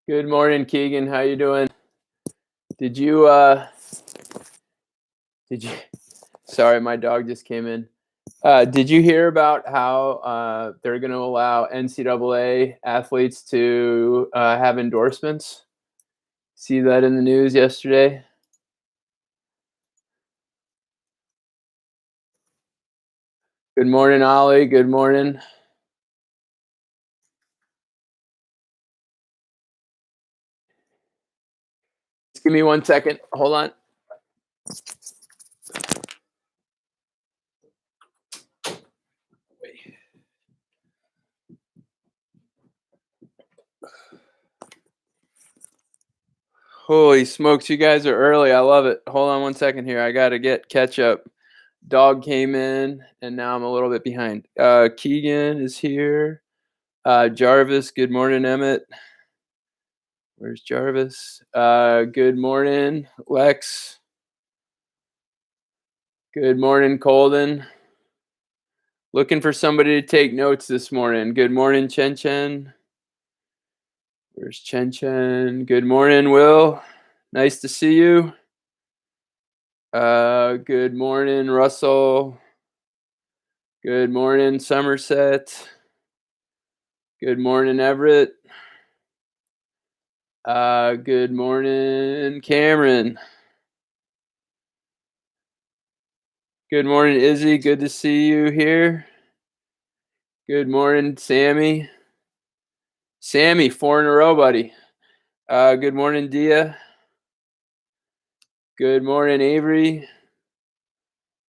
Good morning, Keegan. How you doing? Did you sorry, my dog just came in. Did you hear about how they're going to allow NCAA athletes to have endorsements? See that in the news yesterday? Good morning, Ollie. Good morning. Just give me 1 second. Hold on. Holy smokes, you guys are early. I love it. Hold on 1 second here. I got to catch up. Dog came in, and now I'm a little bit behind. Keegan is here. Jarvis, good morning, Emmett. Where's Jarvis? Good morning, Lex. Good morning, Colden. Looking for somebody to take notes this morning. Good morning, Chen Chen. Where's Chen Chen? Good morning, Will. Nice to see you. Good morning, Russell. Good morning, Somerset. Good morning, Everett. Good morning, Cameron. Good morning, Izzy. Good to see you here. Good morning, Sammy. Sammy, 4 in a row, buddy. Good morning, Dia. Good morning, Avery.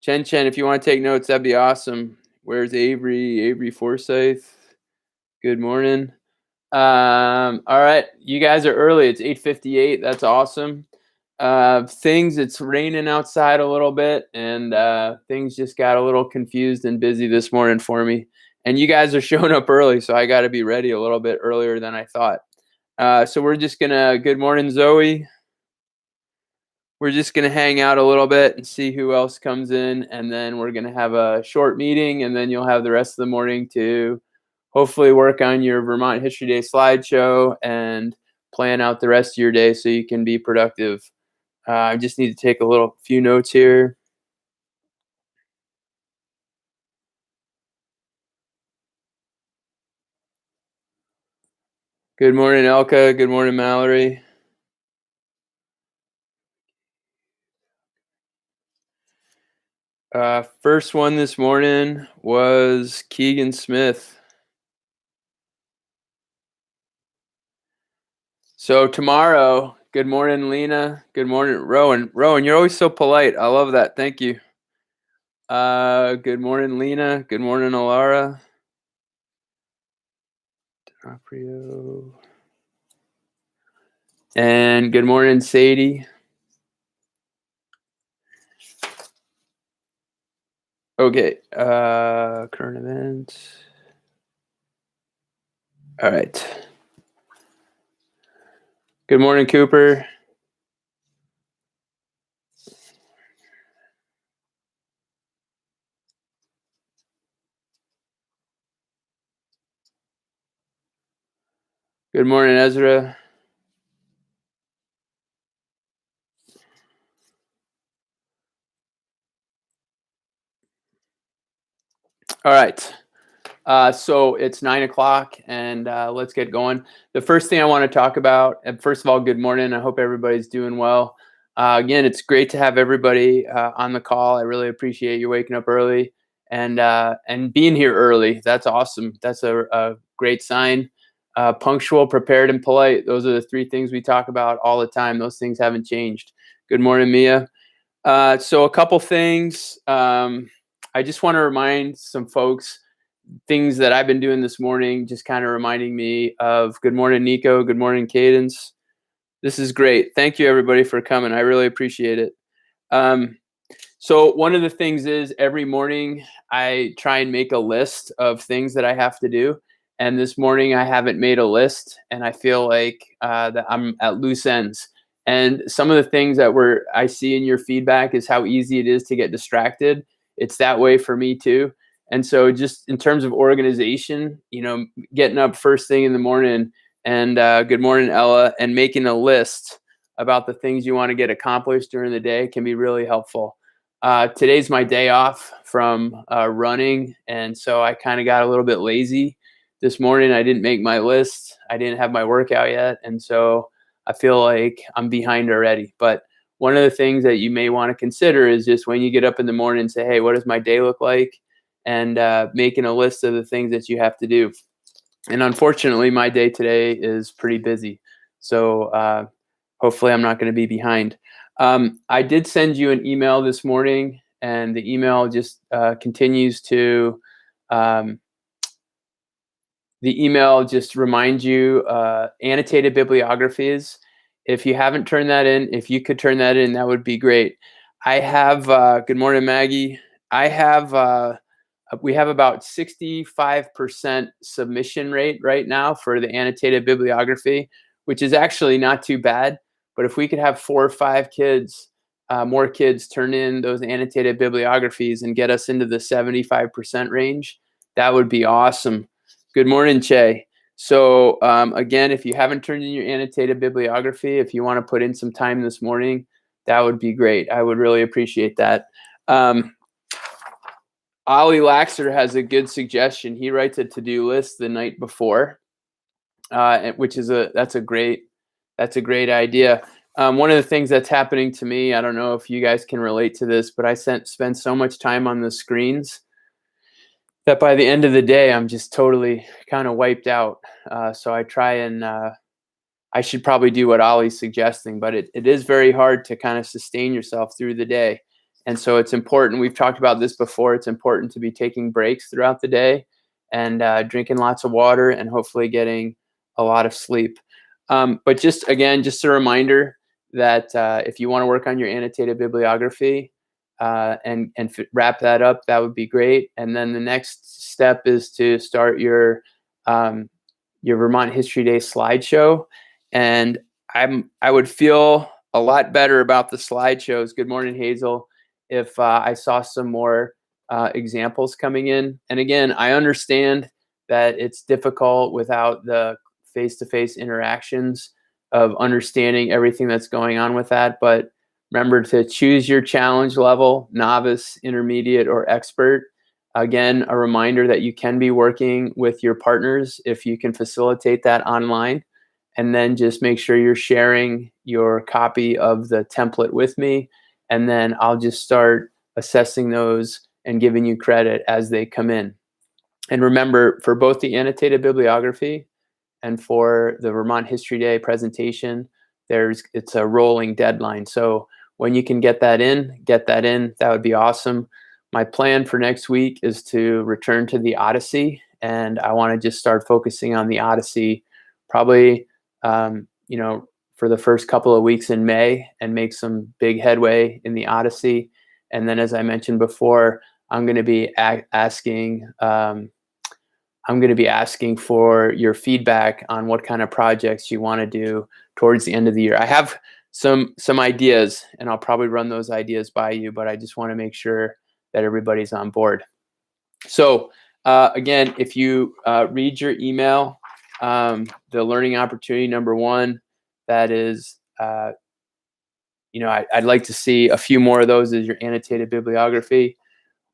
Chen Chen, if you want to take notes, that'd be awesome. Where's Avery? Avery Forsyth. Good morning. All right, you guys are early. It's 8:58. That's awesome. It's raining outside a little bit, and things just got a little confused and busy this morning for me. And you guys are showing up early, so I got to be ready a little bit earlier than I thought. So we're just gonna. Good morning, Zoe. We're just gonna hang out a little bit and see who else comes in, and then we're gonna have a short meeting, and then you'll have the rest of the morning to hopefully work on your Vermont History Day slideshow and plan out the rest of your day so you can be productive. I just need to take a few notes here. Good morning, Elka. Good morning, Mallory. First one this morning was Keegan Smith. So tomorrow, good morning, Lena. Good morning, Rowan. Rowan, you're always so polite. I love that. Thank you. Good morning, Lena. Good morning, Alara. DiCaprio. And good morning, Sadie. Okay, current events. All right. Good morning, Cooper. Good morning, Ezra. All right. So it's 9 o'clock, and let's get going. The first thing I want to talk about, and first of all, good morning. I hope everybody's doing well. Again, it's great to have everybody on the call. I really appreciate you waking up early and being here early. That's awesome. That's a great sign. Punctual, prepared, and polite. Those are the 3 things we talk about all the time. Those things haven't changed. Good morning, Mia. So a couple things. I just want to remind some folks things that I've been doing this morning, just kind of reminding me of good morning, Nico. Good morning, Cadence. This is great. Thank you, everybody, for coming. I really appreciate it. So one of the things is every morning I try and make a list of things that I have to do. And this morning I haven't made a list, and I feel like that I'm at loose ends. And some of the things that I see in your feedback is how easy it is to get distracted. It's that way for me too. And so just in terms of organization, getting up first thing in the morning, And good morning, Ella. And making a list about the things you want to get accomplished during the day can be really helpful. Today's my day off from running, and so I kind of got a little bit lazy this morning. I didn't make my list. I didn't have my workout yet, and so I feel like I'm behind already. But one of the things that you may want to consider is just when you get up in the morning and say, hey, what does my day look like? And making a list of the things that you have to do. And unfortunately, my day today is pretty busy. So hopefully I'm not going to be behind. I did send you an email this morning, and the email just continues to the email just reminds you annotated bibliographies. If you haven't turned that in, if you could turn that in, that would be great. I have, good morning, Maggie. We have about 65% submission rate right now for the annotated bibliography, which is actually not too bad. But if we could have 4 or 5 kids, more kids turn in those annotated bibliographies and get us into the 75% range, that would be awesome. Good morning, Che. So again, if you haven't turned in your annotated bibliography, if you want to put in some time this morning, that would be great. I would really appreciate that. Ollie Laxer has a good suggestion. He writes a to-do list the night before, which is that's a great idea. One of the things that's happening to me, I don't know if you guys can relate to this, but I spend so much time on the screens that by the end of the day, I'm just totally kind of wiped out. So I try and I should probably do what Ollie's suggesting, but it is very hard to kind of sustain yourself through the day. And so it's important. We've talked about this before. It's important to be taking breaks throughout the day and drinking lots of water and hopefully getting a lot of sleep. But just a reminder that if you want to work on your annotated bibliography and wrap that up, that would be great. And then the next step is to start your Vermont History Day slideshow. And I would feel a lot better about the slideshows. Good morning, Hazel. If I saw some more examples coming in. And again, I understand that it's difficult without the face-to-face interactions of understanding everything that's going on with that. But remember to choose your challenge level, novice, intermediate, or expert. Again, a reminder that you can be working with your partners if you can facilitate that online. And then just make sure you're sharing your copy of the template with me. And then I'll just start assessing those and giving you credit as they come in. And remember, for both the annotated bibliography and for the Vermont History Day presentation, it's a rolling deadline. So when you can get that in, that would be awesome. My plan for next week is to return to the Odyssey, and I want to just start focusing on the Odyssey probably, for the first couple of weeks in May and make some big headway in the Odyssey. And then, as I mentioned before, I'm going to be asking for your feedback on what kind of projects you want to do towards the end of the year. I have some ideas, and I'll probably run those ideas by you, but I just want to make sure that everybody's on board. So again, if you read your email, the learning opportunity number 1, that is, I'd like to see a few more of those as your annotated bibliography.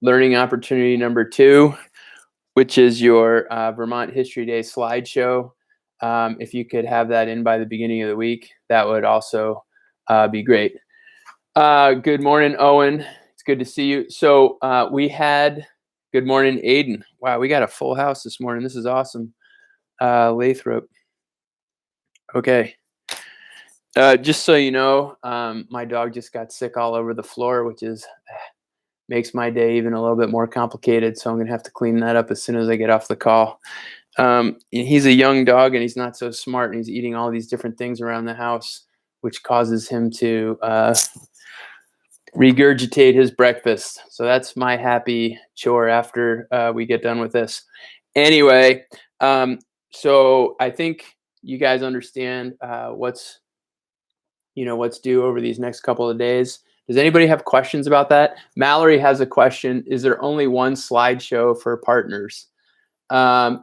Learning opportunity number 2, which is your Vermont History Day slideshow. If you could have that in by the beginning of the week, that would also be great. Good morning, Owen. It's good to see you. So good morning, Aiden. Wow, we got a full house this morning. This is awesome. Lathrop. Okay. Just so you know, my dog just got sick all over the floor, which makes my day even a little bit more complicated. So I'm going to have to clean that up as soon as I get off the call. He's a young dog and he's not so smart, and he's eating all these different things around the house, which causes him to regurgitate his breakfast. So that's my happy chore after we get done with this. Anyway, so I think you guys understand what's due over these next couple of days. Does anybody have questions about that? Mallory has a question. Is there only one slideshow for partners?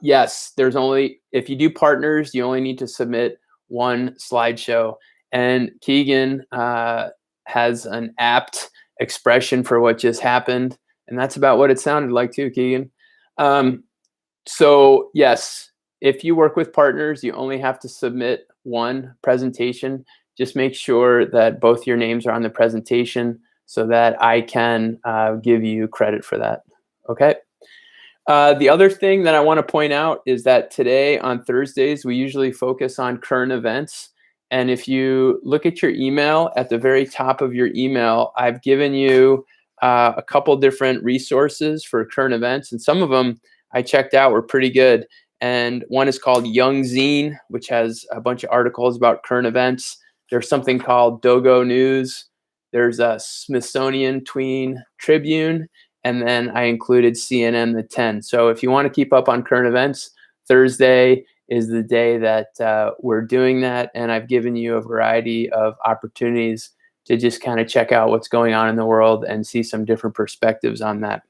Yes, if you do partners, you only need to submit one slideshow. And Keegan has an apt expression for what just happened. And that's about what it sounded like too, Keegan. So yes, if you work with partners, you only have to submit one presentation. Just make sure that both your names are on the presentation so that I can give you credit for that. Okay. The other thing that I want to point out is that today on Thursdays, we usually focus on current events. And if you look at your email, at the very top of your email, I've given you a couple different resources for current events. And some of them I checked out were pretty good. And one is called Young Zine, which has a bunch of articles about current events. There's something called Dogo News. There's a Smithsonian Tween Tribune. And then I included CNN the 10. So if you want to keep up on current events, Thursday is the day that we're doing that. And I've given you a variety of opportunities to just kind of check out what's going on in the world and see some different perspectives on that.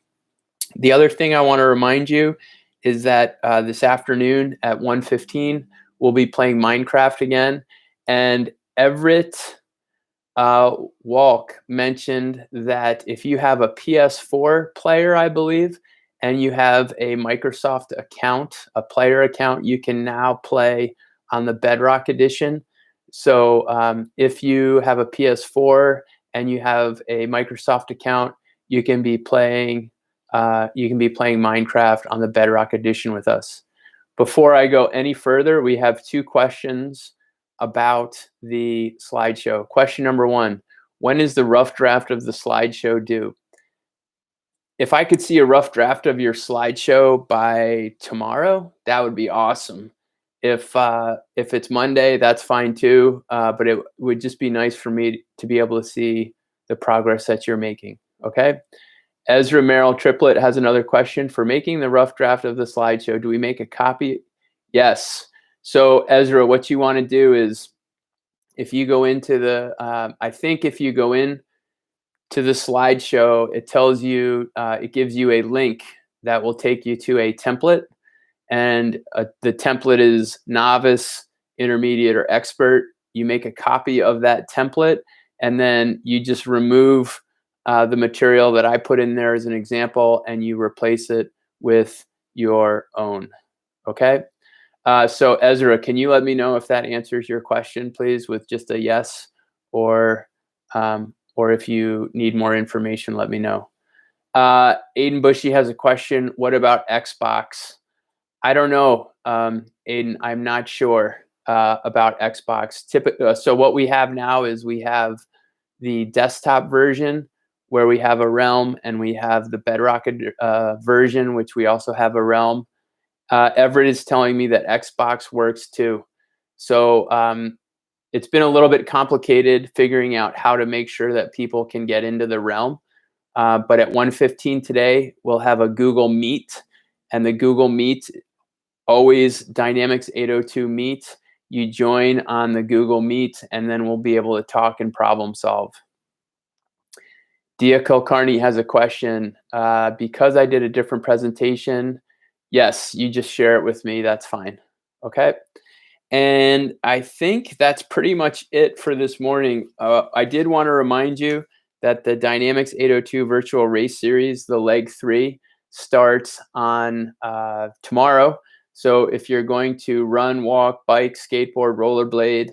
The other thing I want to remind you is that this afternoon at 1:15, we'll be playing Minecraft again. And Everett Walk mentioned that if you have a PS4 player, I believe, and you have a Microsoft account, a player account, you can now play on the Bedrock edition. So if you have a PS4 and you have a Microsoft account, you can be playing Minecraft on the Bedrock edition with us. Before I go any further, we have two questions about the slideshow. Question number one, when is the rough draft of the slideshow due? If I could see a rough draft of your slideshow by tomorrow, that would be awesome. If it's Monday, that's fine too, but it would just be nice for me to be able to see the progress that you're making, okay? Ezra Merrill Triplet has another question. For making the rough draft of the slideshow, do we make a copy? Yes. So Ezra, what you want to do is, if you go into the, I think if you go in to the slideshow, it tells you, it gives you a link that will take you to a template, and the template is novice, intermediate, or expert. You make a copy of that template, and then you just remove the material that I put in there as an example, and you replace it with your own. Okay. So Ezra, can you let me know if that answers your question, please, with just a yes, or if you need more information, let me know. Aiden Bushy has a question. What about Xbox? I don't know, Aiden. I'm not sure about Xbox. So what we have now is we have the desktop version where we have a realm, and we have the Bedrock version, which we also have a realm. Everett is telling me that Xbox works too. So it's been a little bit complicated figuring out how to make sure that people can get into the realm. But at 1:15 today, we'll have a Google Meet, and the Google Meet, always Dynamix 802 Meet. You join on the Google Meet, and then we'll be able to talk and problem solve. Dia Kulkarni has a question. Because I did a different presentation, yes, you just share it with me. That's fine. Okay. And I think that's pretty much it for this morning. I did want to remind you that the Dynamix 802 Virtual Race Series, the Leg 3, starts on tomorrow. So if you're going to run, walk, bike, skateboard, rollerblade,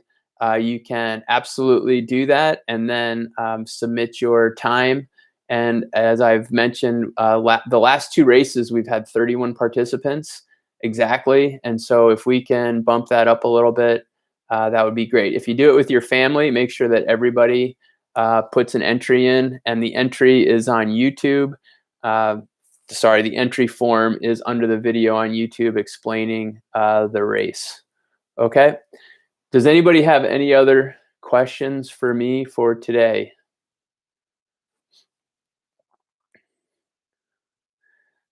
you can absolutely do that, and then submit your time. And as I've mentioned, the last two races, we've had 31 participants exactly. And so if we can bump that up a little bit, that would be great. If you do it with your family, make sure that everybody puts an entry in, and the entry is on YouTube. The entry form is under the video on YouTube explaining the race. Okay. Does anybody have any other questions for me for today?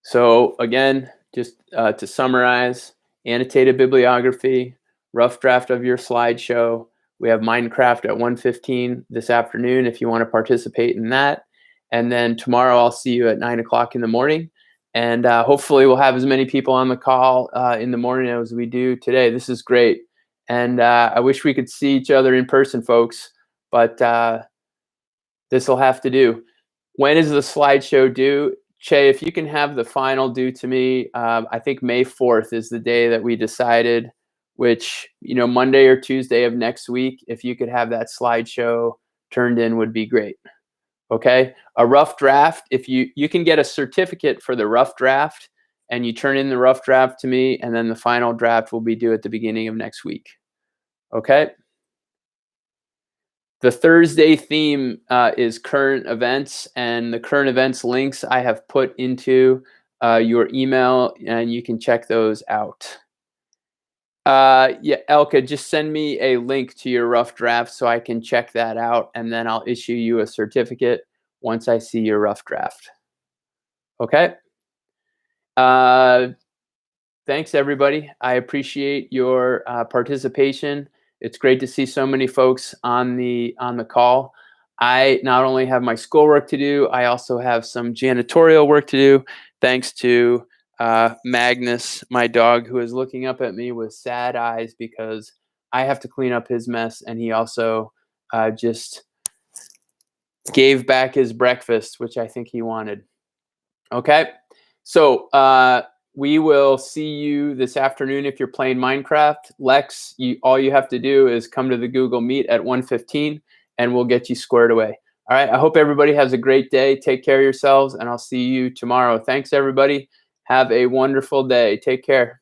So again, just to summarize, annotated bibliography, rough draft of your slideshow. We have Minecraft at 1:15 this afternoon if you want to participate in that. And then tomorrow I'll see you at 9 o'clock in the morning. And hopefully we'll have as many people on the call in the morning as we do today. This is great. And I wish we could see each other in person, folks, but this will have to do. When is the slideshow due? Che, if you can have the final due to me, I think May 4th is the day that we decided, which, Monday or Tuesday of next week, if you could have that slideshow turned in would be great. Okay, a rough draft, if you can get a certificate for the rough draft, and you turn in the rough draft to me, and then the final draft will be due at the beginning of next week. Okay. The Thursday theme is current events, and the current events links I have put into your email, and you can check those out. Yeah, Elka, just send me a link to your rough draft so I can check that out, and then I'll issue you a certificate once I see your rough draft. Okay? Thanks, everybody. I appreciate your participation. It's great to see so many folks on the call. I not only have my schoolwork to do, I also have some janitorial work to do, thanks to Magnus, my dog, who is looking up at me with sad eyes because I have to clean up his mess, and he also just gave back his breakfast, which I think he wanted. Okay, so we will see you this afternoon if you're playing Minecraft. Lex, all you have to do is come to the Google Meet at 1:15, and we'll get you squared away. All right, I hope everybody has a great day. Take care of yourselves, and I'll see you tomorrow. Thanks, everybody. Have a wonderful day. Take care.